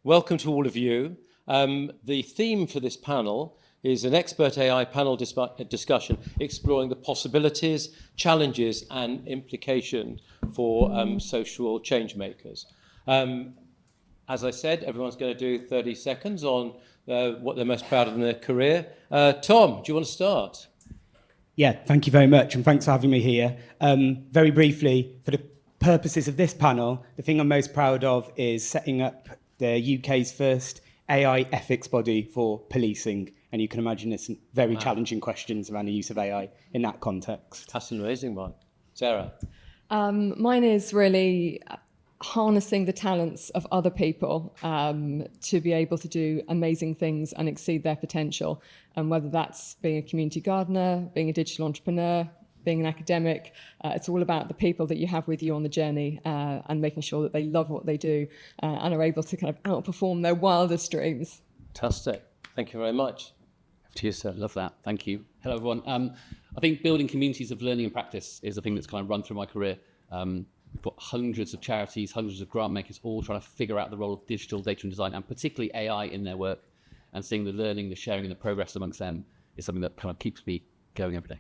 welcome to all of you. The theme for this panel is an expert AI panel discussion exploring the possibilities, challenges and implications for social change makers. As I said, everyone's going to do 30 seconds on what they're most proud of in their career. Tom, do you want to start? Yeah, thank you very much, and thanks for having me here. Very briefly, for the purposes of this panel, the thing I'm most proud of is setting up the UK's first AI ethics body for policing, and you can imagine there's some very challenging questions around the use of AI in that context. That's an amazing one. Sarah? Mine is really harnessing the talents of other people to be able to do amazing things and exceed their potential. And whether that's being a community gardener, being a digital entrepreneur, being an academic, it's all about the people that you have with you on the journey and making sure that they love what they do and are able to kind of outperform their wildest dreams. Fantastic. Thank you very much. To you, sir. Love that. Thank you. Hello, everyone. I think building communities of learning and practice is a thing that's kind of run through my career. We've got hundreds of charities, hundreds of grant makers all trying to figure out the role of digital data and design, and particularly AI in their work, and seeing the learning, the sharing and the progress amongst them is something that kind of keeps me going every day.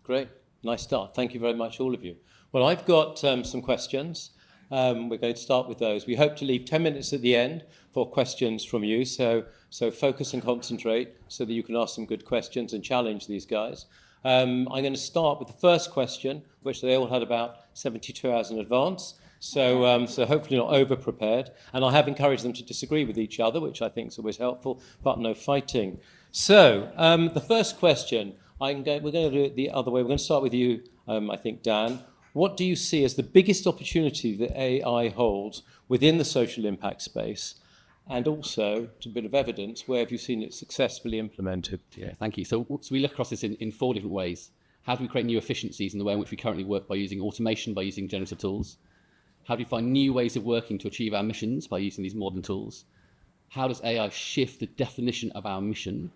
Great. Nice start. Thank you very much, all of you. Well, I've got some questions. We're going to start with those. We hope to leave 10 minutes at the end for questions from you, so focus and concentrate so that you can ask some good questions and challenge these guys. I'm going to start with the first question, which they all had about 72 hours in advance, so hopefully not over-prepared. And I have encouraged them to disagree with each other, which I think is always helpful, but no fighting. So the first question, we're going to do it the other way. We're going to start with you, I think, Dan. What do you see as the biggest opportunity that AI holds within the social impact space? And also, to a bit of evidence, where have you seen it successfully implemented? Yeah, thank you. So we look across this in four different ways. How do we create new efficiencies in the way in which we currently work by using automation, by using generative tools? How do we find new ways of working to achieve our missions by using these modern tools? How does AI shift the definition of our mission?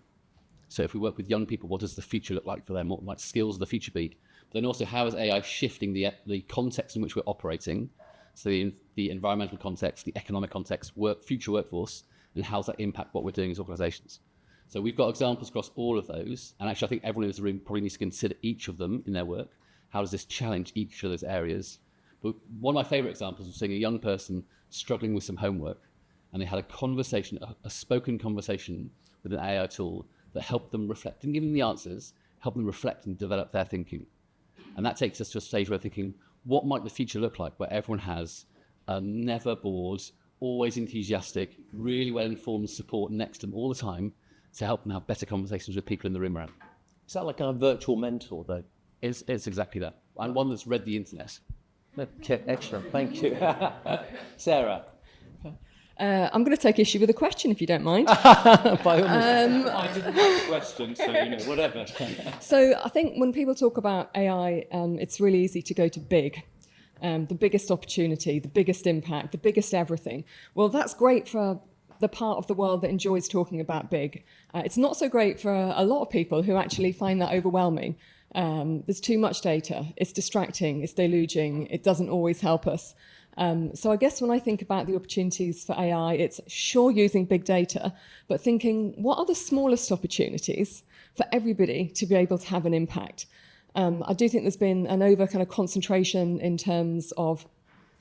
So if we work with young people, what does the future look like for them? What might skills of the future be? But then also, how is AI shifting the context in which we're operating? So the environmental context, the economic context, future workforce, and how does that impact what we're doing as organisations? So we've got examples across all of those, and actually I think everyone in this room probably needs to consider each of them in their work. How does this challenge each of those areas? But one of my favourite examples was seeing a young person struggling with some homework, and they had a conversation, a spoken conversation with an AI tool that helped them reflect, didn't give them the answers, helped them reflect and develop their thinking. And that takes us to a stage where we're thinking, what might the future look like, where everyone has a never bored, always enthusiastic, really well-informed support next to them all the time to help them have better conversations with people in the room around. Is that like a virtual mentor, though? It's exactly that. And one that's read the internet. Okay, excellent. Thank you. Sarah? I'm going to take issue with a question, if you don't mind. By all means. I didn't have the question, so, whatever. So I think when people talk about AI, it's really easy to go to big. The biggest opportunity, the biggest impact, the biggest everything. Well, that's great for the part of the world that enjoys talking about big. It's not so great for a lot of people who actually find that overwhelming. There's too much data. It's distracting. It's deluging. It doesn't always help us. So I guess when I think about the opportunities for AI, it's sure using big data, but thinking what are the smallest opportunities for everybody to be able to have an impact? I do think there's been an over kind of concentration in terms of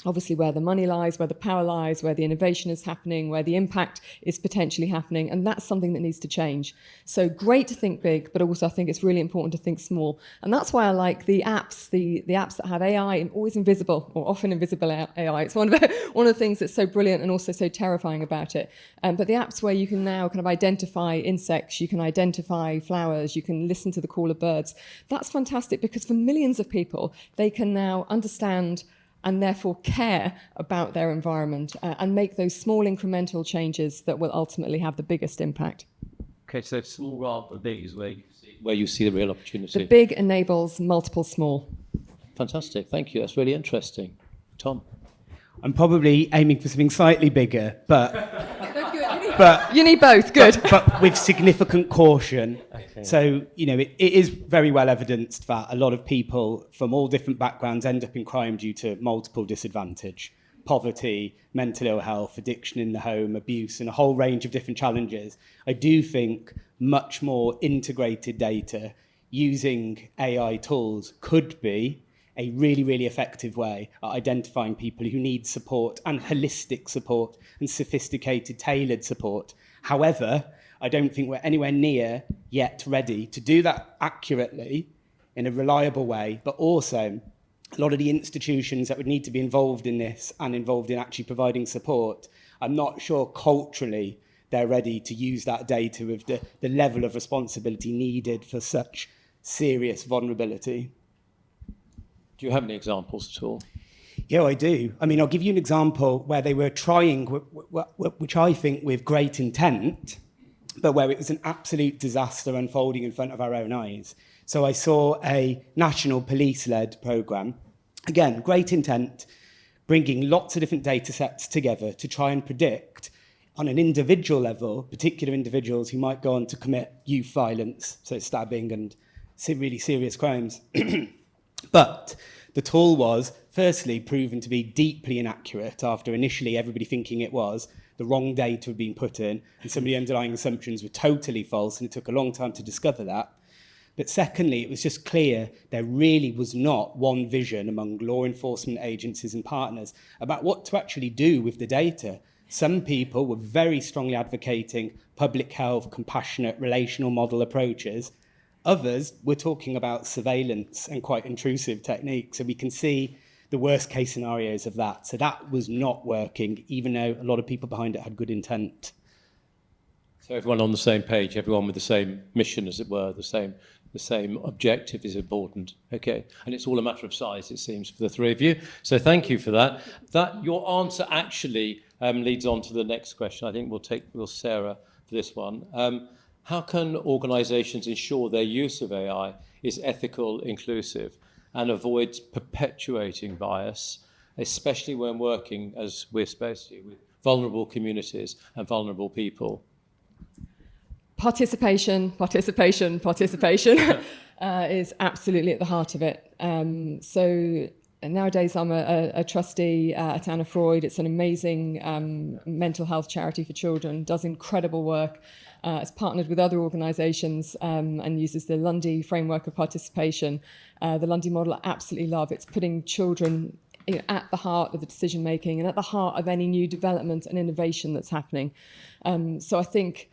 obviously where the money lies, where the power lies, where the innovation is happening, where the impact is potentially happening, and that's something that needs to change. So great to think big, but also I think it's really important to think small. And that's why I like the apps, the apps that have AI, always invisible, or often invisible AI. It's one of the things that's so brilliant and also so terrifying about it. But the apps where you can now kind of identify insects, you can identify flowers, you can listen to the call of birds, that's fantastic because for millions of people, they can now understand and therefore care about their environment and make those small incremental changes that will ultimately have the biggest impact. Okay, so small rather than big is where you see the real opportunity. The big enables multiple small. Fantastic, thank you. That's really interesting. Tom? I'm probably aiming for something slightly bigger, but you need both, good. But with significant caution. Okay. So, it is very well evidenced that a lot of people from all different backgrounds end up in crime due to multiple disadvantage. poverty, mental ill health, addiction in the home, abuse, and a whole range of different challenges, I do think much more integrated data using AI tools could be a really, really effective way at identifying people who need support and holistic support and sophisticated, tailored support. However, I don't think we're anywhere near yet ready to do that accurately in a reliable way, but also a lot of the institutions that would need to be involved in this and involved in actually providing support, I'm not sure culturally they're ready to use that data with the level of responsibility needed for such serious vulnerability. Do you have any examples at all? Yeah, I do. I mean, I'll give you an example where they were trying, which I think with great intent, but where it was an absolute disaster unfolding in front of our own eyes. So I saw a national police-led programme, again, great intent, bringing lots of different data sets together to try and predict on an individual level, particular individuals who might go on to commit youth violence, so stabbing and really serious crimes. But the tool was, firstly, proven to be deeply inaccurate after initially everybody thinking it was. The wrong data had been put in, and some of the underlying assumptions were totally false, and it took a long time to discover that. But secondly, it was just clear there really was not one vision among law enforcement agencies and partners about what to actually do with the data. Some people were very strongly advocating public health, compassionate, relational model approaches. Others were talking about surveillance and quite intrusive techniques. So we can see the worst case scenarios of that. So that was not working, even though a lot of people behind it had good intent. So everyone on the same page, everyone with the same mission, as it were, the same objective is important. Okay, and it's all a matter of size, it seems, for the three of you. So thank you for that. Your answer actually leads on to the next question. I think we'll take Sarah for this one. How can organisations ensure their use of AI is ethical, inclusive, and avoids perpetuating bias, especially when working, as we're supposed to, with vulnerable communities and vulnerable people? Participation is absolutely at the heart of it. So nowadays I'm a trustee at Anna Freud. It's an amazing mental health charity for children, does incredible work. It's partnered with other organisations and uses the Lundy framework of participation. The Lundy model I absolutely love. It's putting children at the heart of the decision making and at the heart of any new development and innovation that's happening. So I think,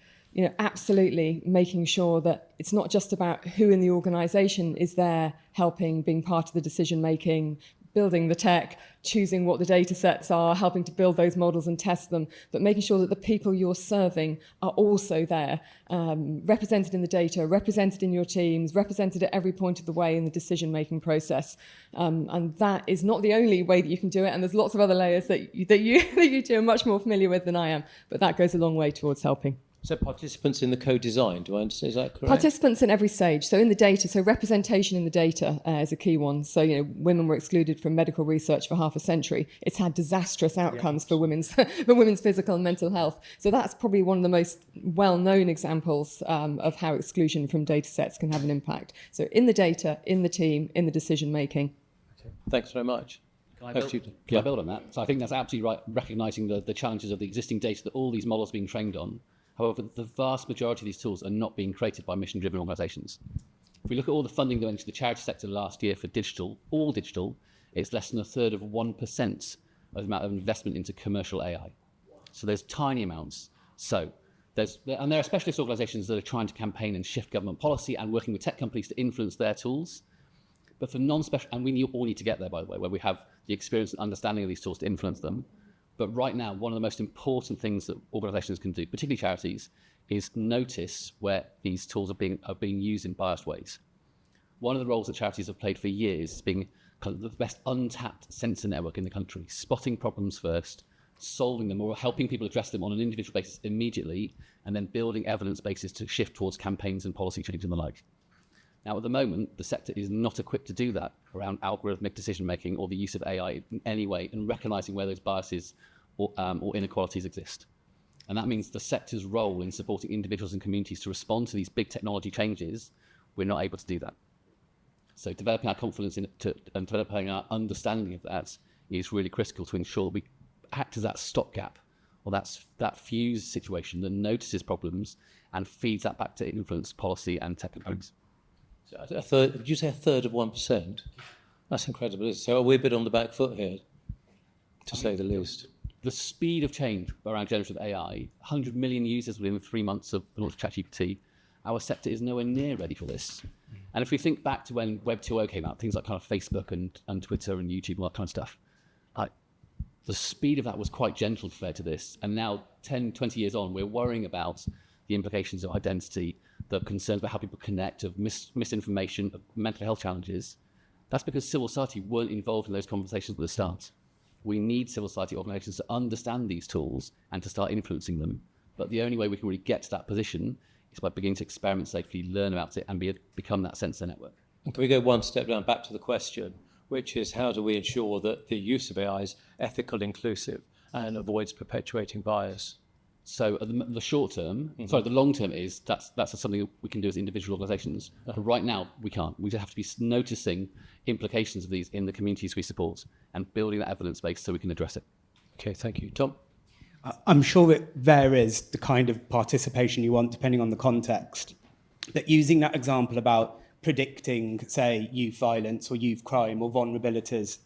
absolutely making sure that it's not just about who in the organisation is there helping, being part of the decision making, building the tech, choosing what the data sets are, helping to build those models and test them, but making sure that the people you're serving are also there, represented in the data, represented in your teams, represented at every point of the way in the decision-making process. And that is not the only way that you can do it, and there's lots of other layers that you two are much more familiar with than I am, but that goes a long way towards helping. So participants in the co-design, do I understand, is that correct? Participants in every stage. So in the data, so representation in the data is a key one. So, women were excluded from medical research for half a century. It's had disastrous outcomes for women's physical and mental health. So that's probably one of the most well-known examples of how exclusion from data sets can have an impact. So in the data, in the team, in the decision-making. Okay. Thanks very much. Can I build on that? So I think that's absolutely right, recognising the challenges of the existing data that all these models are being trained on. However, the vast majority of these tools are not being created by mission-driven organisations. If we look at all the funding that went into the charity sector last year for digital, all digital, it's less than 1/3 of 1% of the amount of investment into commercial AI. So there's tiny amounts. And there are specialist organisations that are trying to campaign and shift government policy and working with tech companies to influence their tools. But for non-special, and we all need to get there, by the way, where we have the experience and understanding of these tools to influence them. But right now, one of the most important things that organisations can do, particularly charities, is notice where these tools are being used in biased ways. One of the roles that charities have played for years is being kind of the best untapped sensor network in the country, spotting problems first, solving them or helping people address them on an individual basis immediately, and then building evidence bases to shift towards campaigns and policy change and the like. Now, at the moment, the sector is not equipped to do that around algorithmic decision-making or the use of AI in any way and recognising where those biases or inequalities exist. And that means the sector's role in supporting individuals and communities to respond to these big technology changes, we're not able to do that. So developing our confidence and developing our understanding of that is really critical to ensure that act as that stopgap or that fuse situation that notices problems and feeds that back to influence policy and tech companies. So a third, would you say a third of 1%? That's incredible, isn't it? So we're a bit on the back foot here, to say the least. The speed of change around generative AI, 100 million users within 3 months of the launch of ChatGPT, our sector is nowhere near ready for this. And if we think back to when Web 2.0 came out, things like kind of Facebook and Twitter and YouTube and all that kind of stuff, the speed of that was quite gentle compared to this. And now, 10, 20 years on, we're worrying about the implications of identity, the concerns about how people connect, of misinformation, of mental health challenges. That's because civil society weren't involved in those conversations at the start. We need civil society organisations to understand these tools and to start influencing them. But the only way we can really get to that position is by beginning to experiment safely, learn about it, and become that sensor network. And can we go one step down back to the question, which is how do we ensure that the use of AI is ethical, inclusive, and avoids perpetuating bias? So the short term, the long term is that's something we can do as individual organisations. But right now, we can't. We just have to be noticing implications of these in the communities we support and building that evidence base so we can address it. Okay, thank you. Tom? I'm sure it varies the kind of participation you want depending on the context. But using that example about predicting, say, youth violence or youth crime or vulnerabilities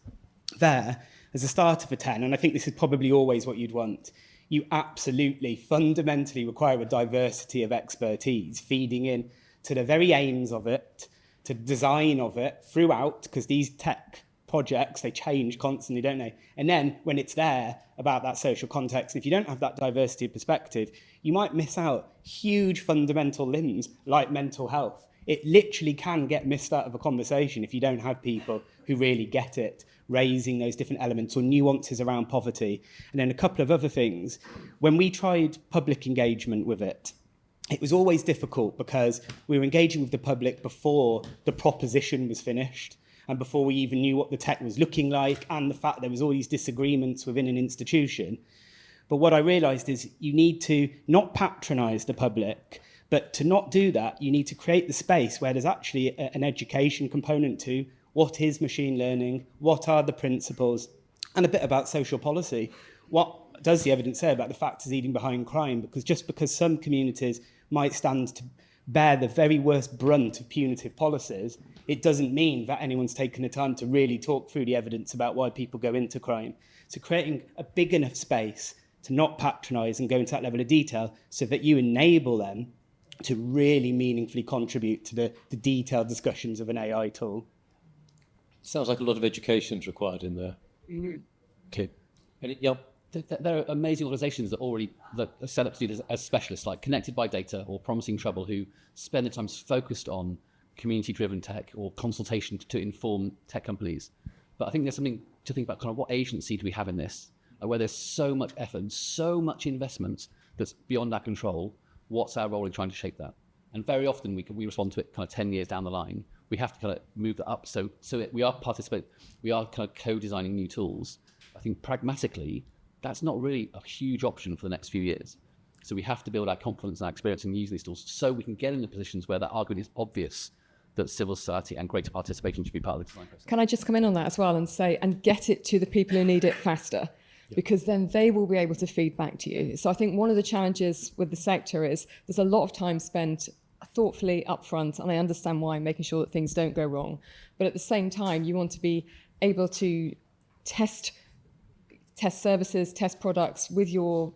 there as a starter for 10, and I think this is probably always what you'd want, you absolutely fundamentally require a diversity of expertise feeding in to the very aims of it, to design of it throughout, because these tech projects, they change constantly, don't they? And then when it's there about that social context, if you don't have that diversity of perspective, you might miss out huge fundamental limbs like mental health. It literally can get missed out of a conversation if you don't have people who really get it, raising those different elements or nuances around poverty. And then a couple of other things. When we tried public engagement with it, it was always difficult because we were engaging with the public before the proposition was finished and before we even knew what the tech was looking like and the fact there was all these disagreements within an institution. But what I realised is you need to not patronise the public, but to not do that, you need to create the space where there's actually an education component to what is machine learning, what are the principles, and a bit about social policy. What does the evidence say about the factors leading behind crime? Because just because some communities might stand to bear the very worst brunt of punitive policies, it doesn't mean that anyone's taken the time to really talk through the evidence about why people go into crime. So creating a big enough space to not patronise and go into that level of detail so that you enable them to really meaningfully contribute to the detailed discussions of an AI tool. Sounds like a lot of education is required in there. Okay. Yeah. There are amazing organisations that are set up to do this as specialists, like Connected by Data or Promising Trouble, who spend their time focused on community-driven tech or consultation to inform tech companies. But I think there's something to think about, kind of what agency do we have in this, where there's so much effort and so much investment that's beyond our control. What's our role in trying to shape that? And very often we respond to it kind of 10 years down the line. We have to kind of move that up. So we are participating, we are kind of co-designing new tools. I think pragmatically, that's not really a huge option for the next few years. So we have to build our confidence and our experience in using these tools so we can get in the positions where that argument is obvious that civil society and greater participation should be part of the design process. Can I just come in on that as well and say, and get it to the people who need it faster? Because then they will be able to feed back to you. So I think one of the challenges with the sector is there's a lot of time spent thoughtfully upfront, and I understand why, making sure that things don't go wrong. But at the same time, you want to be able to test services, test products with your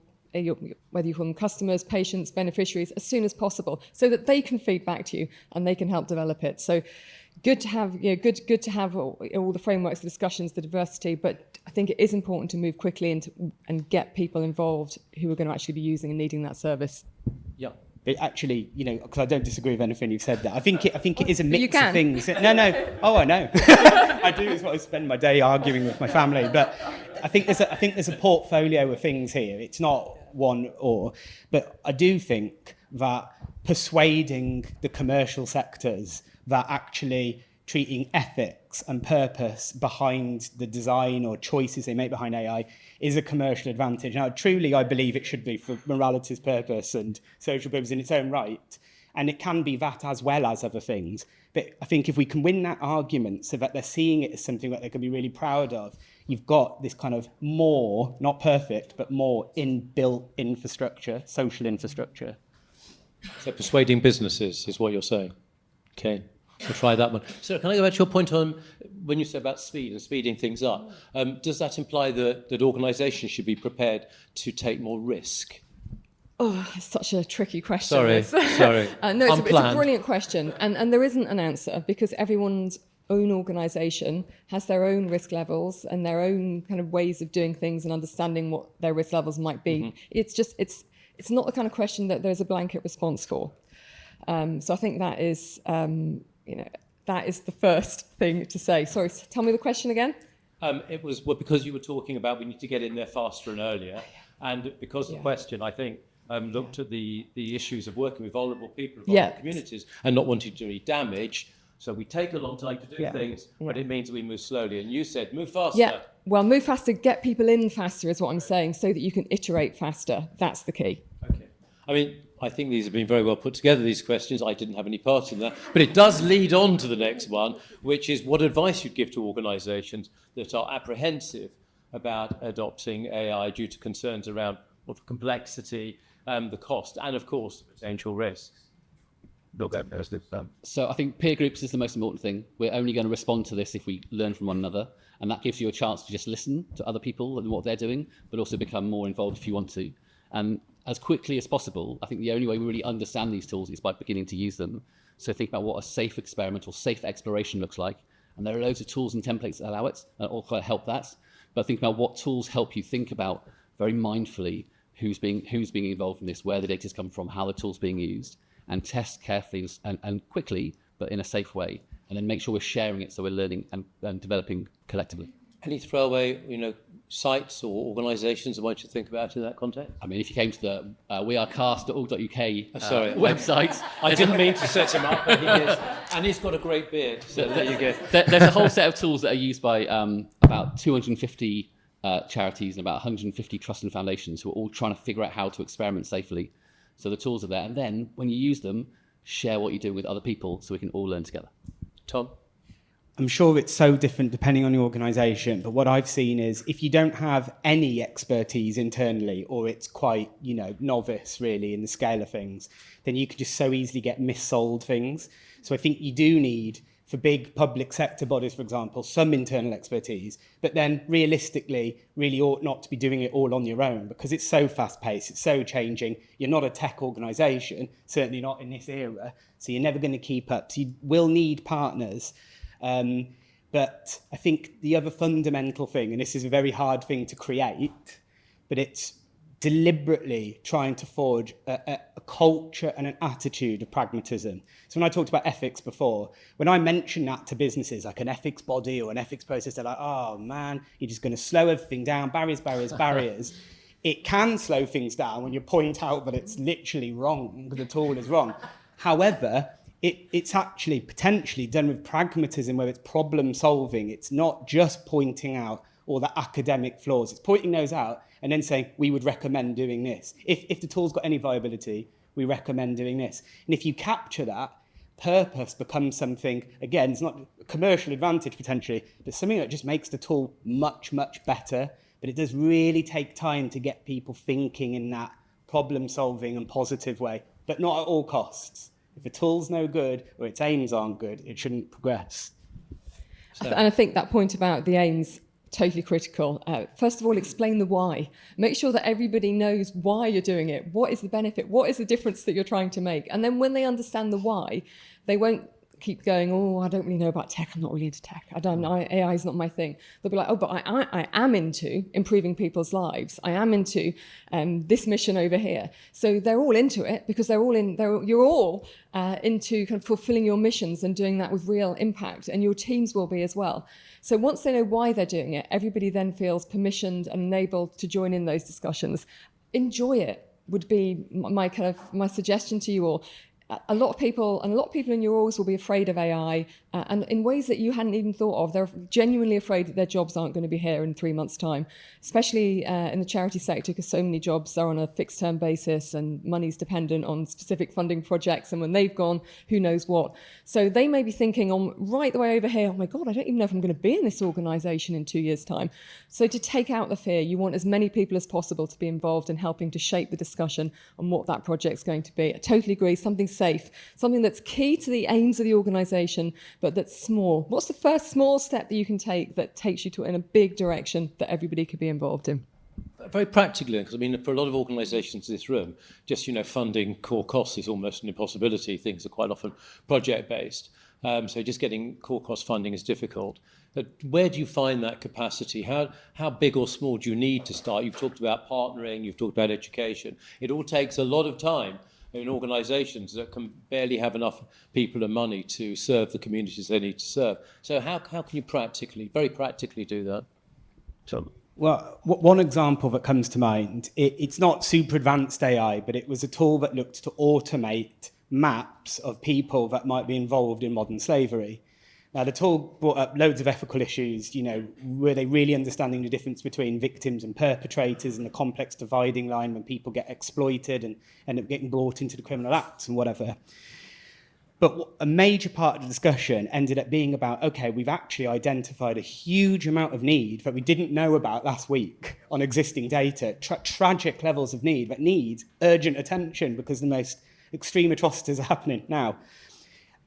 whether you call them customers, patients, beneficiaries, as soon as possible, so that they can feed back to you and they can help develop it. So good to have, good to have all the frameworks, the discussions, the diversity, but I think it is important to move quickly and get people involved who are going to actually be using and needing that service. Yeah. It actually, because I don't disagree with anything you've said there. I think it is a mix of things. No. Oh, I know. I do is what I spend my day arguing with my family. But I think there's a portfolio of things here. It's not one or, but I do think that persuading the commercial sectors that actually treating ethics and purpose behind the design or choices they make behind AI is a commercial advantage. Now, truly, I believe it should be for morality's purpose and social purpose in its own right. And it can be that as well as other things. But I think if we can win that argument so that they're seeing it as something that they can be really proud of, you've got this kind of more, not perfect, but more inbuilt infrastructure, social infrastructure. So persuading businesses is what you're saying. Okay, we'll try that one. So can I go back to your point on when you said about speed and speeding things up? Does that imply that organisations should be prepared to take more risk? Oh, it's such a tricky question. Sorry. No, it's a brilliant question. And there isn't an answer because everyone's own organisation has their own risk levels and their own kind of ways of doing things and understanding what their risk levels might be. Mm-hmm. It's not the kind of question that there's a blanket response for. So I think that is, that is the first thing to say. Sorry, tell me the question again. It was because you were talking about we need to get in there faster and earlier. And because the question, I think, looked at the issues of working with vulnerable people, vulnerable communities, and not wanting to do any damage. So we take a long time to do things, but it means we move slowly. And you said, move faster. Yeah, well, move faster, get people in faster is what I'm saying, so that you can iterate faster. That's the key. Okay. I mean, I think these have been very well put together, these questions. I didn't have any part in that. But it does lead on to the next one, which is what advice you'd give to organisations that are apprehensive about adopting AI due to concerns around the complexity, the cost, and, of course, the potential risks. So I think peer groups is the most important thing. We're only going to respond to this if we learn from one another, and that gives you a chance to just listen to other people and what they're doing, but also become more involved if you want to. And as quickly as possible, I think the only way we really understand these tools is by beginning to use them. So think about what a safe experiment or safe exploration looks like. And there are loads of tools and templates that allow it and all kind of help that. But think about what tools help you think about very mindfully who's being involved in this, where the data's come from, how the tool's being used, and test carefully and quickly, but in a safe way. And then make sure we're sharing it so we're learning and developing collectively. Any throwaway, sites or organisations that want you to think about in that context? I mean, if you came to the wearecast.org.uk Sorry, website... I didn't mean to set him up, but he is. And he's got a great beard, so there you go. There's a whole set of tools that are used by about 250 charities and about 150 trusts and foundations who are all trying to figure out how to experiment safely. So the tools are there. And then, when you use them, share what you're doing with other people so we can all learn together. Tom? I'm sure it's so different depending on your organisation, but what I've seen is if you don't have any expertise internally, or it's quite, novice really in the scale of things, then you could just so easily get missold things. So I think you do need, for big public sector bodies, for example, some internal expertise, but then realistically really ought not to be doing it all on your own because it's so fast-paced, it's so changing. You're not a tech organisation, certainly not in this era, so you're never going to keep up. So you will need partners. But I think the other fundamental thing, and this is a very hard thing to create, but it's deliberately trying to forge a culture and an attitude of pragmatism. So when I talked about ethics before, when I mention that to businesses, like an ethics body or an ethics process, they're like, oh man, you're just going to slow everything down, barriers. It can slow things down when you point out that it's literally wrong, the tool is wrong. However, it's actually potentially done with pragmatism where it's problem solving. It's not just pointing out all the academic flaws. It's pointing those out and then saying, we would recommend doing this. If the tool's got any viability, we recommend doing this. And if you capture that, purpose becomes something, again, it's not a commercial advantage potentially, but something that just makes the tool much, much better. But it does really take time to get people thinking in that problem solving and positive way, but not at all costs. If a tool's no good or its aims aren't good, it shouldn't progress. And I think that point about the aims, totally critical. First of all, explain the why. Make sure that everybody knows why you're doing it. What is the benefit? What is the difference that you're trying to make? And then when they understand the why, they won't keep going, oh, I don't really know about tech. I'm not really into tech. AI is not my thing. They'll be like, oh, but I am into improving people's lives. I am into this mission over here. So they're all into it because you're all into kind of fulfilling your missions and doing that with real impact, and your teams will be as well. So once they know why they're doing it, everybody then feels permissioned and enabled to join in those discussions. Enjoy it would be my suggestion to you all. A lot of people in your orgs will be afraid of AI, and in ways that you hadn't even thought of. They're genuinely afraid that their jobs aren't going to be here in 3 months' time, especially in the charity sector, because so many jobs are on a fixed-term basis and money's dependent on specific funding projects, and when they've gone, who knows what. So they may be thinking on right the way over here, oh my God, I don't even know if I'm going to be in this organisation in 2 years' time. So to take out the fear, you want as many people as possible to be involved in helping to shape the discussion on what that project's going to be. I totally agree, something safe, something that's key to the aims of the organisation, but that's small. What's the first small step that you can take that takes you in a big direction that everybody could be involved in? Very practically, because I mean, for a lot of organisations in this room, just funding core costs is almost an impossibility. Things are quite often project-based, so just getting core cost funding is difficult. But where do you find that capacity? How big or small do you need to start? You've talked about partnering, you've talked about education. It all takes a lot of time in organisations that can barely have enough people and money to serve the communities they need to serve. So how can you very practically do that? Tom? Well, one example that comes to mind, it's not super advanced AI, but it was a tool that looked to automate maps of people that might be involved in modern slavery. Now, the tool brought up loads of ethical issues. Were they really understanding the difference between victims and perpetrators and the complex dividing line when people get exploited and end up getting brought into the criminal acts and whatever? But a major part of the discussion ended up being about, okay, we've actually identified a huge amount of need that we didn't know about last week on existing data, tragic levels of need that need urgent attention because the most extreme atrocities are happening now.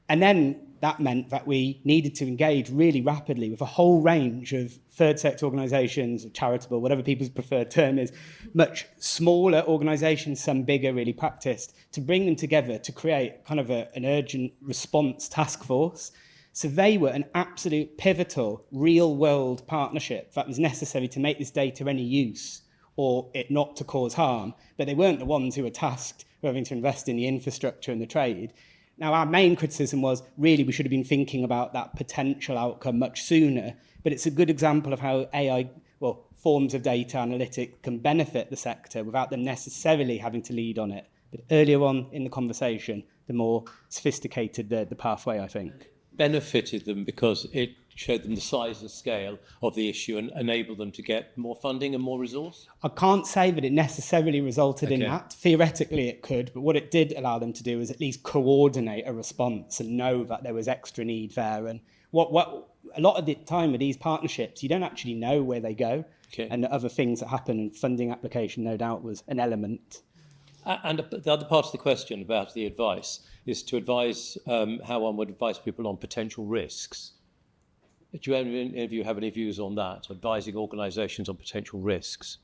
And then that meant that we needed to engage really rapidly with a whole range of third sector organisations, charitable, whatever people's preferred term is, much smaller organisations, some bigger, really practiced, to bring them together to create kind of an urgent response task force. So they were an absolute pivotal, real-world partnership that was necessary to make this data any use or it not to cause harm. But they weren't the ones who were tasked with having to invest in the infrastructure and the trade. Now, our main criticism was, really, we should have been thinking about that potential outcome much sooner. But it's a good example of how AI, forms of data analytics can benefit the sector without them necessarily having to lead on it. But earlier on in the conversation, the more sophisticated the pathway, I think. Benefited them because it showed them the size and scale of the issue and enabled them to get more funding and more resource? I can't say that it necessarily resulted in that. Theoretically, it could, but what it did allow them to do is at least coordinate a response and know that there was extra need there. And what a lot of the time with these partnerships, you don't actually know where they go. And the other things that happen, and funding application, no doubt, was an element. And the other part of the question about the advice is to advise how one would advise people on potential risks. Do any of you have any views on that, advising organisations on potential risks?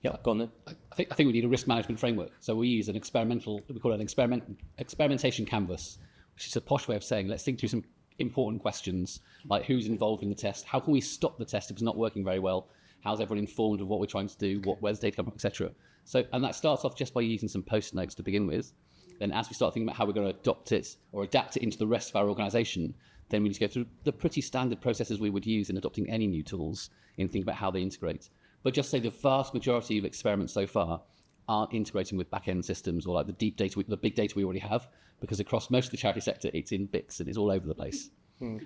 Yeah, go on then. I think we need a risk management framework. So we use we call it an experimentation canvas, which is a posh way of saying, let's think through some important questions, like who's involved in the test, how can we stop the test if it's not working very well, how's everyone informed of what we're trying to do, where's data come from, etc. So, and that starts off just by using some post notes to begin with. Then as we start thinking about how we're going to adopt it or adapt it into the rest of our organisation, then we need to go through the pretty standard processes we would use in adopting any new tools and think about how they integrate. But just say the vast majority of experiments so far aren't integrating with back-end systems or like the big data we already have, because across most of the charity sector, it's in bits and it's all over the place.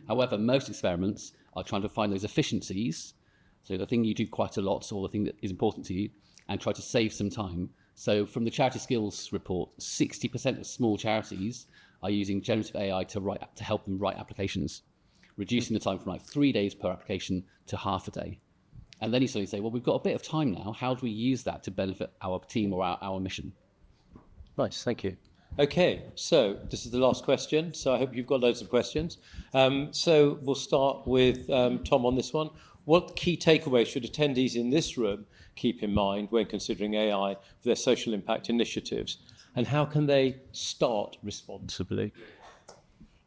However, most experiments are trying to find those efficiencies, so the thing you do quite a lot or the thing that is important to you, and try to save some time. So from the Charity Skills report, 60% of small charities are using generative AI to help them write applications, reducing the time from 3 days per application to half a day. And then you suddenly say, well, we've got a bit of time now. How do we use that to benefit our team or our mission? Nice, thank you. Okay, so this is the last question. So I hope you've got loads of questions. So we'll start with Tom on this one. What key takeaways should attendees in this room keep in mind when considering AI for their social impact initiatives? And how can they start responsibly?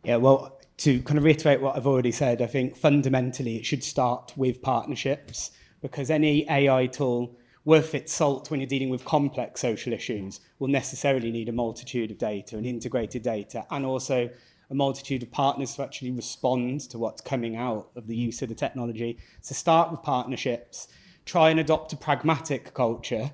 Yeah, well, to kind of reiterate what I've already said, I think fundamentally it should start with partnerships, because any AI tool worth its salt when you're dealing with complex social issues will necessarily need a multitude of data and integrated data, and also a multitude of partners to actually respond to what's coming out of the use of the technology. So start with partnerships, try and adopt a pragmatic culture,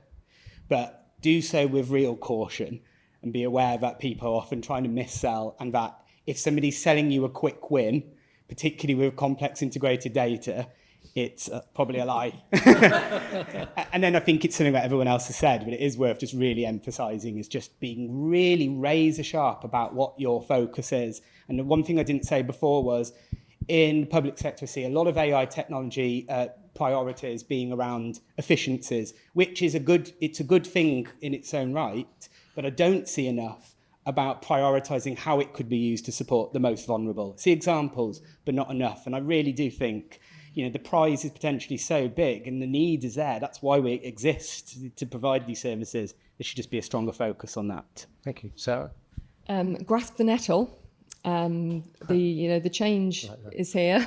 but do so with real caution. and be aware that people are often trying to missell, and that if somebody's selling you a quick win, particularly with complex integrated data, it's probably a lie. And then I think it's something that everyone else has said, but it is worth just really emphasising, is just being really razor sharp about what your focus is. And the one thing I didn't say before was, in the public sector, I see a lot of AI technology priorities being around efficiencies, which is a good thing in its own right, but I don't see enough about prioritising how it could be used to support the most vulnerable. See examples, but not enough. And I really do think, you know, the prize is potentially so big and the need is there. That's why we exist, to provide these services. There should just be a stronger focus on that. Thank you. Sarah? Grasp the nettle. The change is here.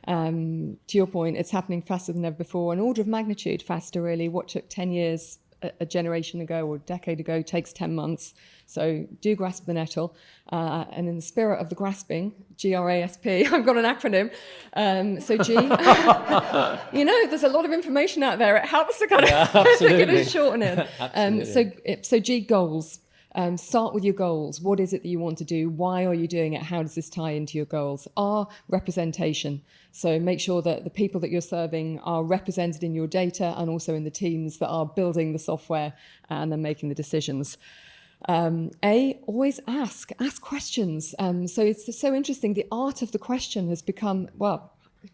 To your point, it's happening faster than ever before, an order of magnitude faster, really. What took 10 years a generation ago or a decade ago takes 10 months. So do grasp the nettle. And in the spirit of the grasping, G-R-A-S-P, I've got an acronym. So G, there's a lot of information out there. It helps to kind of shorten it. So G, goals. Start with your goals. What is it that you want to do? Why are you doing it? How does this tie into your goals? R, representation. So make sure that the people that you're serving are represented in your data and also in the teams that are building the software and then making the decisions. A, always ask questions. So it's so interesting. The art of the question has become,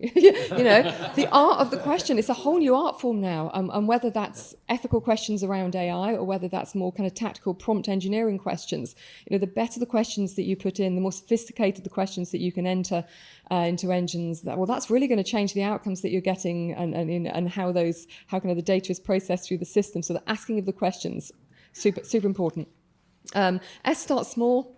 the art of the question, it's a whole new art form now. And whether that's ethical questions around AI or whether that's more kind of tactical prompt engineering questions, the better the questions that you put in, the more sophisticated the questions that you can enter into engines. That's really going to change the outcomes that you're getting and how kind of the data is processed through the system. So the asking of the questions, super important. S, start small.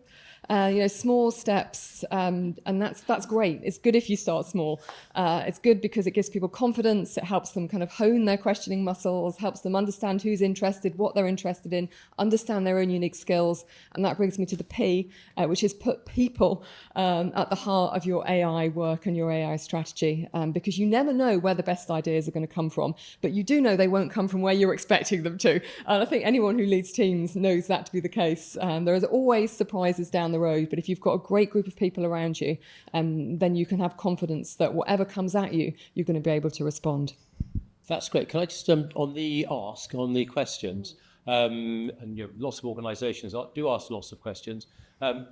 Small steps, and that's great. It's good if you start small. It's good because it gives people confidence. It helps them kind of hone their questioning muscles, helps them understand who's interested, what they're interested in, understand their own unique skills. And that brings me to the P, which is put people at the heart of your AI work and your AI strategy, because you never know where the best ideas are going to come from, but you do know they won't come from where you're expecting them to. And I think anyone who leads teams knows that to be the case. There is always surprises down the road, but if you've got a great group of people around you, then you can have confidence that whatever comes at you, you're going to be able to respond. That's great. Can I just, on the questions, and lots of organisations do ask lots of questions, how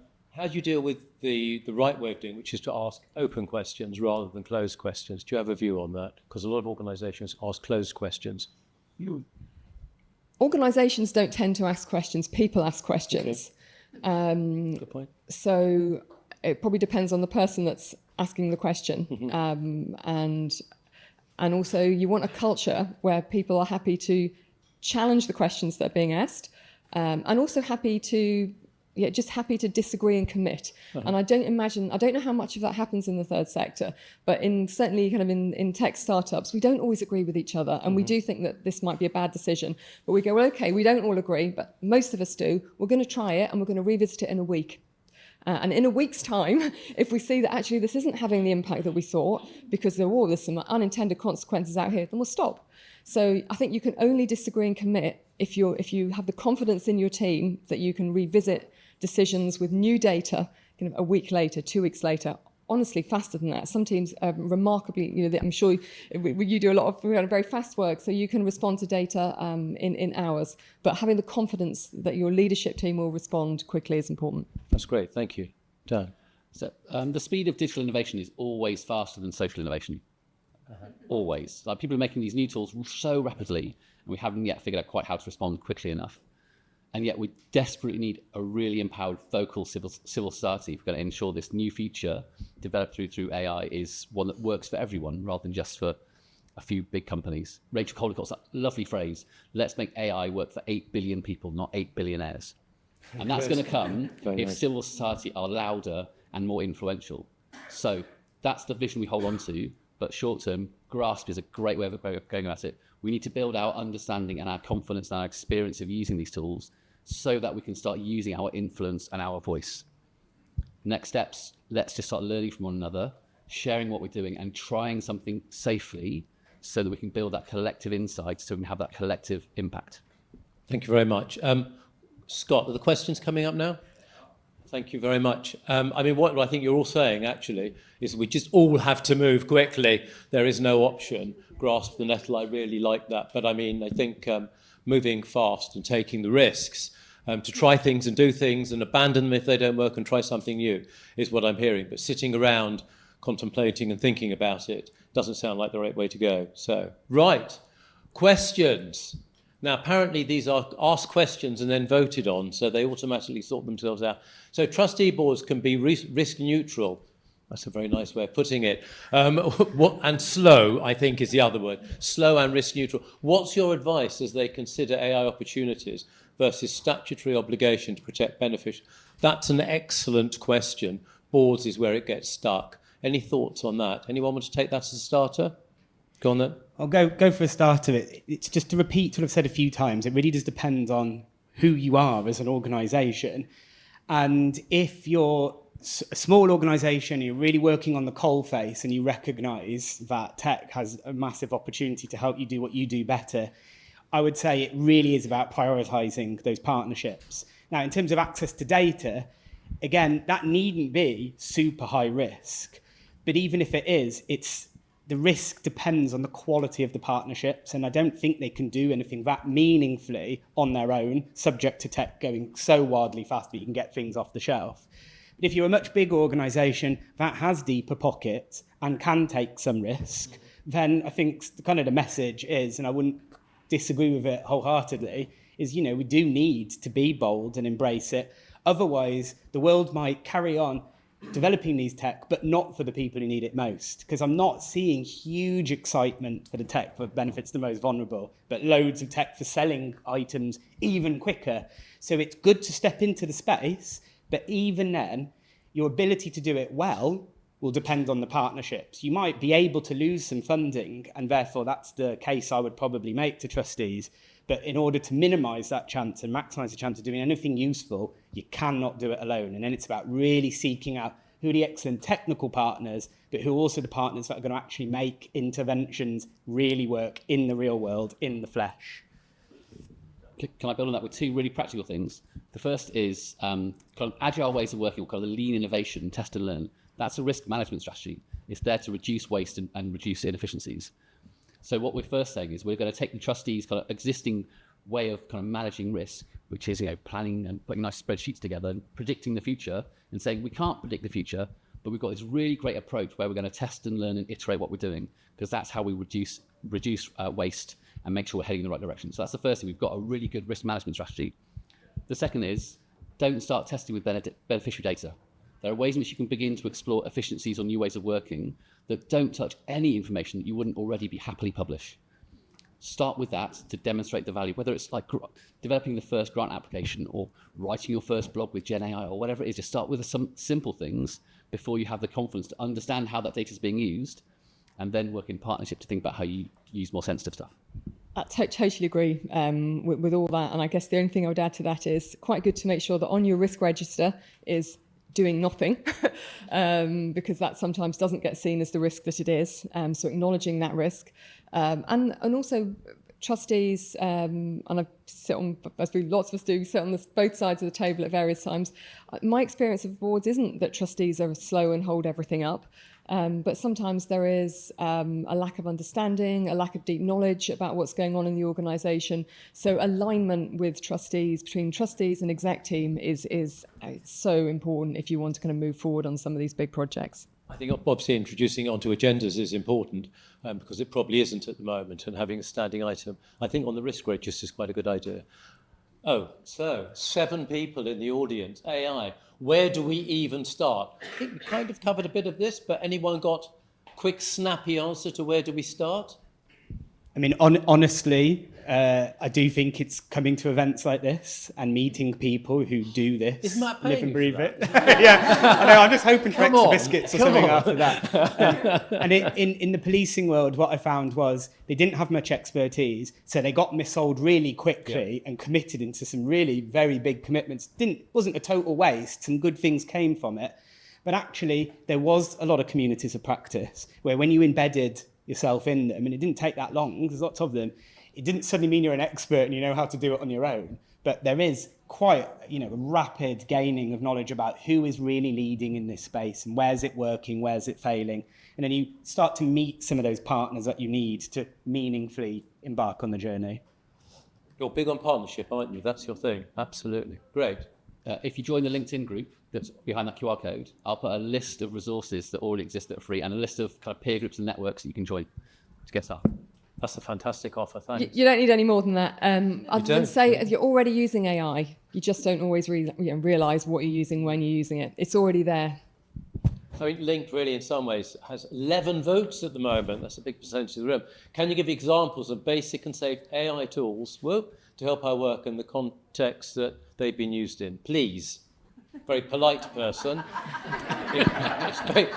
do you deal with the right way of doing it, which is to ask open questions rather than closed questions? Do you have a view on that? Because a lot of organisations ask closed questions. Organisations don't tend to ask questions, people ask questions. Okay. Good point. So it probably depends on the person that's asking the question. And also you want a culture where people are happy to challenge the questions that are being asked, and also happy to disagree and commit. And I don't know how much of that happens in the third sector, but certainly kind of in tech startups, we don't always agree with each other. And we do think that this might be a bad decision, but we go, well, okay, we don't all agree, but most of us do. We're going to try it and we're going to revisit it in a week. And in a week's time, if we see that actually this isn't having the impact that we thought, because there's some unintended consequences out here, then we'll stop. So I think you can only disagree and commit if you have the confidence in your team that you can revisit decisions with new data kind of a week later, 2 weeks later. Honestly, faster than that. Some teams are remarkably, I'm sure you do a lot of very fast work, so you can respond to data in hours. But having the confidence that your leadership team will respond quickly is important. That's great. Thank you. Dan? So the speed of digital innovation is always faster than social innovation. Always. Like, people are making these new tools so rapidly, and we haven't yet figured out quite how to respond quickly enough. And yet we desperately need a really empowered, vocal civil society if we're going to ensure this new feature developed through AI is one that works for everyone rather than just for a few big companies. Rachel Caldicott's that lovely phrase, let's make AI work for 8 billion people, not 8 billionaires. And that's going to come if civil society are louder and more influential. So that's the vision we hold on to, but short-term, grasp is a great way of going at it. We need to build our understanding and our confidence and our experience of using these tools so that we can start using our influence and our voice. Next steps, let's just start learning from one another, sharing what we're doing and trying something safely so that we can build that collective insight so we can have that collective impact. Thank you very much. Scott, are the questions coming up now? Thank you very much. I mean, what I think you're all saying, actually, is we just all have to move quickly. There is no option. Grasp the nettle, I really like that. But I mean, I think moving fast and taking the risks to try things and do things and abandon them if they don't work and try something new is what I'm hearing. But sitting around contemplating and thinking about it doesn't sound like the right way to go. So, right, questions. Now, apparently these are asked questions and then voted on, so they automatically sort themselves out. So trustee boards can be risk neutral. That's a very nice way of putting it. And slow, I think, is the other word. Slow and risk neutral. What's your advice as they consider AI opportunities versus statutory obligation to protect beneficiaries? That's an excellent question. Boards is where it gets stuck. Any thoughts on that? Anyone want to take that as a starter? Go on then. I'll go for a start of it. It's just to repeat what I've said a few times. It really does depend on who you are as an organisation. And if you're a small organisation, you're really working on the coalface and you recognise that tech has a massive opportunity to help you do what you do better, I would say it really is about prioritising those partnerships. Now, in terms of access to data, again, that needn't be super high risk. But even if it is, the risk depends on the quality of the partnerships, and I don't think they can do anything that meaningfully on their own, subject to tech going so wildly fast that you can get things off the shelf. But if you're a much bigger organisation that has deeper pockets and can take some risk, then I think the message is, and I wouldn't disagree with it wholeheartedly, is, we do need to be bold and embrace it. Otherwise, the world might carry on developing these tech, but not for the people who need it most. Because I'm not seeing huge excitement for the tech that benefits the most vulnerable, but loads of tech for selling items even quicker. So it's good to step into the space, but even then, your ability to do it well will depend on the partnerships. You might be able to lose some funding, and therefore that's the case I would probably make to trustees. But in order to minimise that chance and maximise the chance of doing anything useful, you cannot do it alone. And then it's about really seeking out who are the excellent technical partners, but who are also the partners that are going to actually make interventions really work in the real world, in the flesh. Can I build on that with two really practical things? The first is kind of agile ways of working, or kind of the lean innovation, test and learn. That's a risk management strategy. It's there to reduce waste and reduce inefficiencies. So what we're first saying is we're going to take the trustees' kind of existing way of kind of managing risk, which is planning and putting nice spreadsheets together and predicting the future, and saying we can't predict the future, but we've got this really great approach where we're going to test and learn and iterate what we're doing, because that's how we reduce waste and make sure we're heading in the right direction. So that's the first thing. We've got a really good risk management strategy. The second is don't start testing with beneficiary data. There are ways in which you can begin to explore efficiencies or new ways of working that don't touch any information that you wouldn't already be happily publish. Start with that to demonstrate the value, whether it's like developing the first grant application or writing your first blog with Gen AI or whatever it is. Just start with some simple things before you have the confidence to understand how that data is being used, and then work in partnership to think about how you use more sensitive stuff. I totally agree with all that. And I guess the only thing I would add to that is quite good to make sure that on your risk register is doing nothing, because that sometimes doesn't get seen as the risk that it is. So acknowledging that risk. And also trustees, and I sit on, as lots of us do, sit on both sides of the table at various times. My experience of boards isn't that trustees are slow and hold everything up. But sometimes there is a lack of understanding, a lack of deep knowledge about what's going on in the organisation. So alignment with trustees, between trustees and exec team is so important if you want to kind of move forward on some of these big projects. I think obviously introducing it onto agendas is important because it probably isn't at the moment, and having a standing item, I think on the risk register is quite a good idea. Oh, so 7 people in the audience, AI. Where do we even start? I think we kind of covered a bit of this, but anyone got a quick, snappy answer to where do we start? I mean, honestly, I do think it's coming to events like this and meeting people who do this. Is Matt live paying and you breathe for it. Yeah, I know, I'm just hoping for extra biscuits or something on. after that. And in the policing world, what I found was they didn't have much expertise, so they got missold really quickly and committed into some really very big commitments. Wasn't a total waste. Some good things came from it. But actually, there was a lot of communities of practice where when you embedded yourself in them, and it didn't take that long, there's lots of them, it didn't suddenly mean you're an expert and you know how to do it on your own, but there is quite, a rapid gaining of knowledge about who is really leading in this space and where's it working, where's it failing. And then you start to meet some of those partners that you need to meaningfully embark on the journey. You're big on partnership, aren't you? That's your thing. Absolutely. Great. If you join the LinkedIn group that's behind that QR code, I'll put a list of resources that already exist that are free and a list of kind of peer groups and networks that you can join to get started. That's a fantastic offer. Thanks. You don't need any more than that. Other than don't? say you're already using AI, you just don't always realise what you're using when you're using it. It's already there. I mean, Linked really, in some ways, has 11 votes at the moment. That's a big percentage of the room. Can you give examples of basic and safe AI tools to help our work in the context that they've been used in? Please. Very polite person. It's very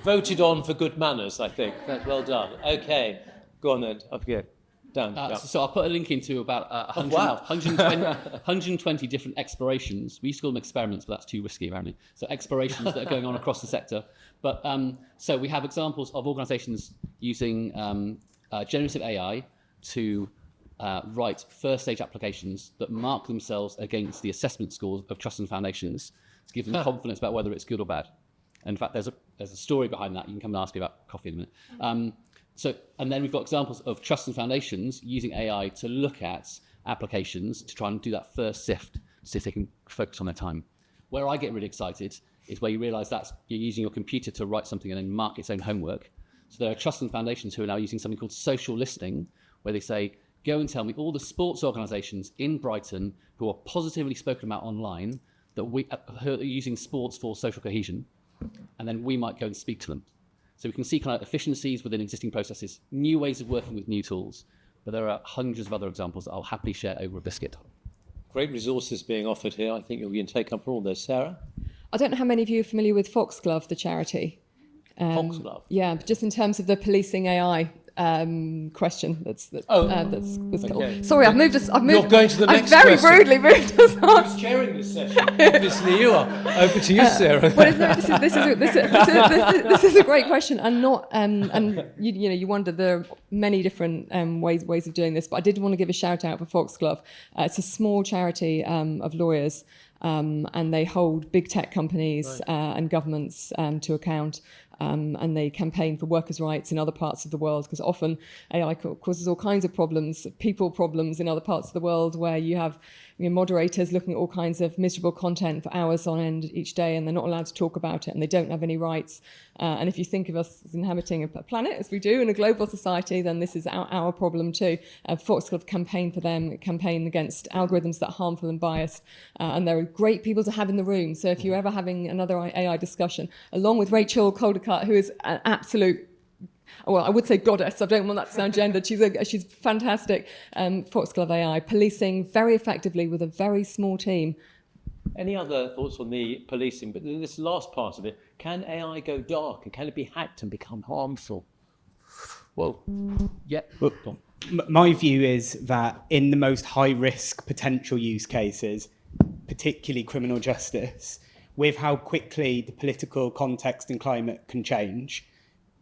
voted on for good manners, I think. That's well done. Okay. Go on then. Up you go. Dan. So I'll put a link into about 120 different explorations. We used to call them experiments, but that's too risky, apparently. So explorations that are going on across the sector. But so we have examples of organisations using generative AI to write first-stage applications that mark themselves against the assessment scores of trusts and foundations to give them confidence about whether it's good or bad. And in fact, there's a story behind that. You can come and ask me about coffee in a minute. And then we've got examples of trusts and foundations using AI to look at applications to try and do that first sift to see if they can focus on their time. Where I get really excited is where you realise that you're using your computer to write something and then mark its own homework. So there are trusts and foundations who are now using something called social listening, where they say, go and tell me all the sports organisations in Brighton who are positively spoken about online that who are using sports for social cohesion, and then we might go and speak to them. So we can see kind of efficiencies within existing processes, new ways of working with new tools. But there are hundreds of other examples that I'll happily share over a biscuit. Great resources being offered here. I think you're going to take up all those. Sarah? I don't know how many of you are familiar with Foxglove, the charity. Foxglove? Yeah, but just in terms of the policing AI question that's okay. Sorry, I've moved us. You're going to the next I've very question. rudely moved us on. Who's chairing this session? Obviously you are. Over to you, Sarah. Well, this is a great question, and not and you wonder there are many different ways of doing this, but I did want to give a shout out for Foxglove. It's a small charity of lawyers, and they hold big tech companies and governments to account. And they campaign for workers' rights in other parts of the world, because often AI causes all kinds of problems, people problems in other parts of the world, where you have moderators looking at all kinds of miserable content for hours on end each day, and they're not allowed to talk about it, and they don't have any rights. And if you think of us as inhabiting a planet, as we do in a global society, then this is our problem too. Foxglove campaign against algorithms that are harmful and biased, and they're great people to have in the room. So if you're ever having another AI discussion, along with Rachel Caldecott, who is an absolute, well, I would say goddess. I don't want that to sound gendered. She's fantastic. Foxglove AI, policing very effectively with a very small team. Any other thoughts on the policing? But this last part of it, can AI go dark and can it be hacked and become harmful? Whoa. Yeah. My view is that in the most high-risk potential use cases, particularly criminal justice, with how quickly the political context and climate can change,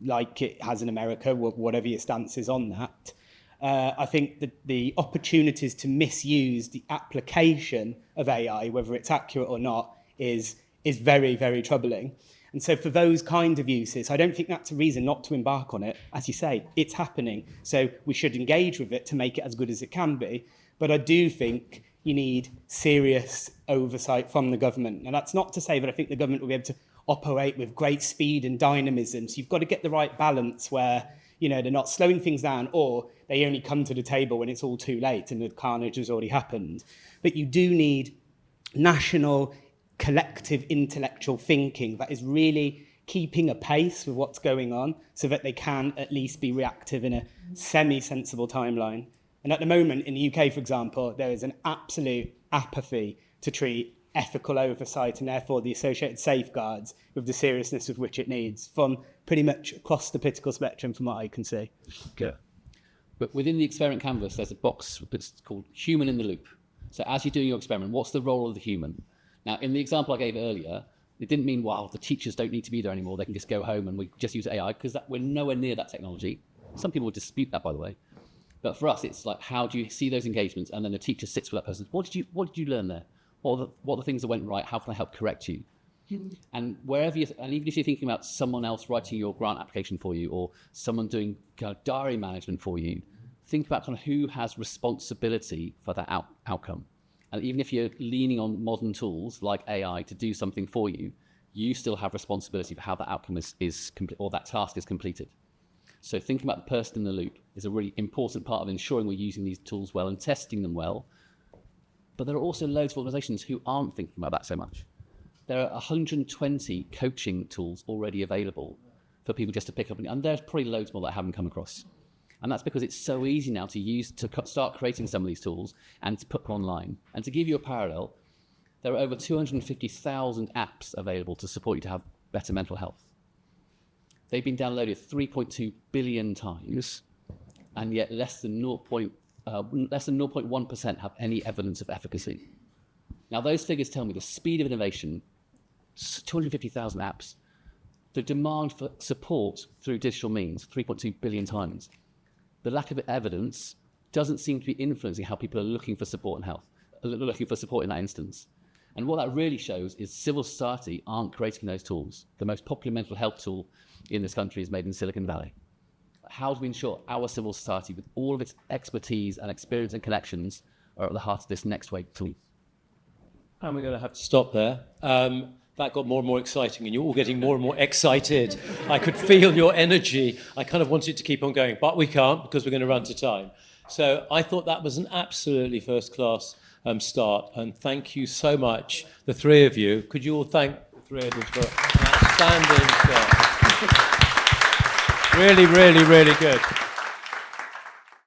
like it has in America, whatever your stance is on that, I think that the opportunities to misuse the application of AI, whether it's accurate or not, is very, very troubling. And so for those kind of uses, I don't think that's a reason not to embark on it. As you say, it's happening. So we should engage with it to make it as good as it can be. But I do think you need serious oversight from the government. And that's not to say that I think the government will be able to operate with great speed and dynamism. So you've got to get the right balance where, they're not slowing things down, or they only come to the table when it's all too late and the carnage has already happened. But you do need national, collective intellectual thinking that is really keeping a pace with what's going on so that they can at least be reactive in a semi-sensible timeline. And at the moment in the UK, for example, there is an absolute apathy to treat ethical oversight and therefore the associated safeguards with the seriousness of which it needs from pretty much across the political spectrum from what I can see. Yeah. But within the experiment canvas, there's a box that's called human in the loop. So as you're doing your experiment, what's the role of the human? Now, in the example I gave earlier, it didn't mean, wow, the teachers don't need to be there anymore. They can just go home and we just use AI, because we're nowhere near that technology. Some people would dispute that, by the way. But for us, it's like, how do you see those engagements? And then the teacher sits with that person. What did you learn there? What are the things that went right? How can I help correct you? And and even if you're thinking about someone else writing your grant application for you, or someone doing kind of diary management for you, think about kind of who has responsibility for that outcome. And even if you're leaning on modern tools like AI to do something for you, you still have responsibility for how that outcome is or that task is completed. So thinking about the person in the loop is a really important part of ensuring we're using these tools well and testing them well. But there are also loads of organizations who aren't thinking about that so much. There are 120 coaching tools already available for people just to pick up, and there's probably loads more that I haven't come across. And that's because it's so easy now to start creating some of these tools and to put them online. And to give you a parallel, there are over 250,000 apps available to support you to have better mental health. They've been downloaded 3.2 billion times, and yet less than 0.1% have any evidence of efficacy. Now, those figures tell me the speed of innovation, 250,000 apps, the demand for support through digital means, 3.2 billion times. The lack of evidence doesn't seem to be influencing how people are looking for support and health, looking for support in that instance. And what that really shows is civil society aren't creating those tools. The most popular mental health tool in this country is made in Silicon Valley. How do we ensure our civil society, with all of its expertise and experience and connections, are at the heart of this next wave tool? And we're going to have to stop there. That got more and more exciting, and you're all getting more and more excited. I could feel your energy. I kind of wanted to keep on going, but we can't because we're going to run to time. So I thought that was an absolutely first-class start, and thank you so much, the three of you. Could you all thank the three of you for an outstanding start? Really, really, really good.